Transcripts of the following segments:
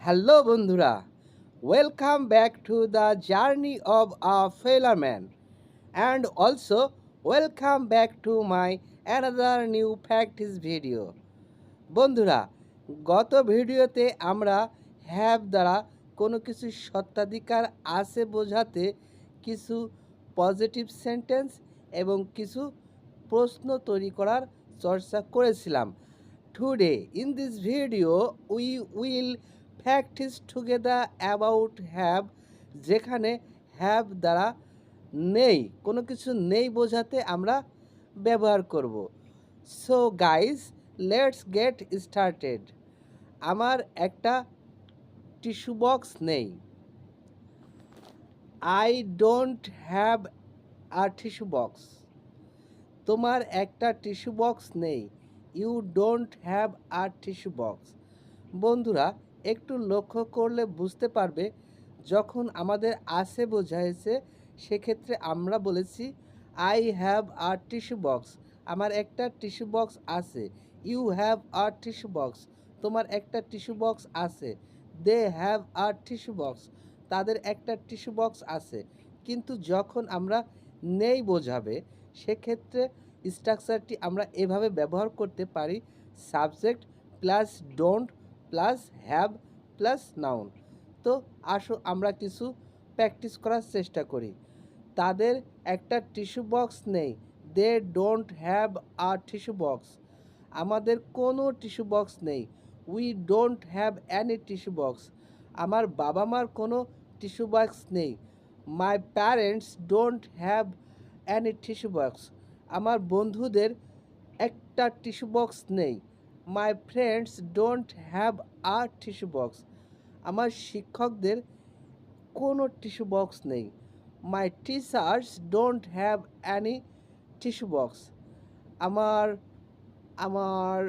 Hello বন্ধুরা, welcome back to the journey of a failure man and also welcome back to my another new practice video. বন্ধুরা, গত ভিডিওতে আমরা have দ্বারা কোনো কিছু সত্ত্বাধিকার আছে বোঝাতে কিছু পজিটিভ সেন্টেন্স এবং কিছু প্রশ্ন তৈরি করার চর্চা করেছিলাম। Today in this video we will practice together about have, যেখানে have দ্বারা নেই কোনো কিছু নেই বোঝাতে আমরা ব্যবহার করব। So guys, let's get started. আমার একটা টিস্যু বক্স নেই। I don't have a tissue box. তোমার একটা টিস্যু বক্স নেই। You don't have a tissue box. বন্ধুরা, একটু লক্ষ্য করলে বুঝতে পারবে যখন আমাদের আছে বোঝাইছে সেক্ষেত্রে আমরা বলেছি I have a tissue box, আমার একটা টিস্যু বক্স আছে। You have a tissue box, তোমার একটা টিস্যু বক্স আছে। They have a tissue box, তাদের একটা টিস্যু বক্স আছে। কিন্তু যখন আমরা নেই বোঝাবে সেক্ষেত্রে স্ট্রাকচারটি আমরা এভাবে ব্যবহার করতে পারি, subject plus don't plus have plus noun. তো আসো আমরা কিছু প্র্যাকটিস করার চেষ্টা করি। তাদের একটা টিস্যু বক্স নেই। They don't have a tissue box. আমাদের কোনো টিস্যু বক্স নেই। We don't have any tissue box. আমার বাবা মার কোনো টিস্যু বক্স নেই। My parents don't have any tissue box. আমার বন্ধুদের একটা টিস্যু বক্স নেই। My friends don't have a tissue box. আমার শিক্ষকদের কোনো টিস্যু বক্স নেই। My teachers don't have any tissue box. আমার আমার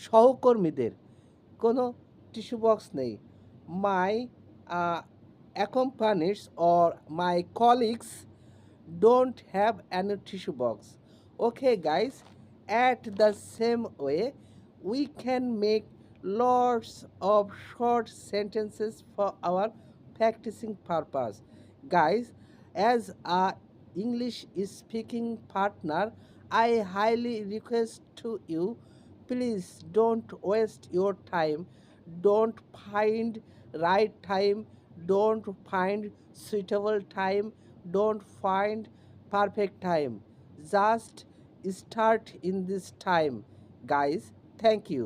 সহকর্মীদের কোনো টিস্যু বক্স নেই। মাই accompanies or my colleagues don't have any tissue box. Okay guys, at the same way we can make lots of short sentences for our practicing purpose. Guys, as a English speaking partner, I highly request to you, please don't waste your time, don't find right time, don't find suitable time, don't find perfect time. Just start in this time. Guys, thank you.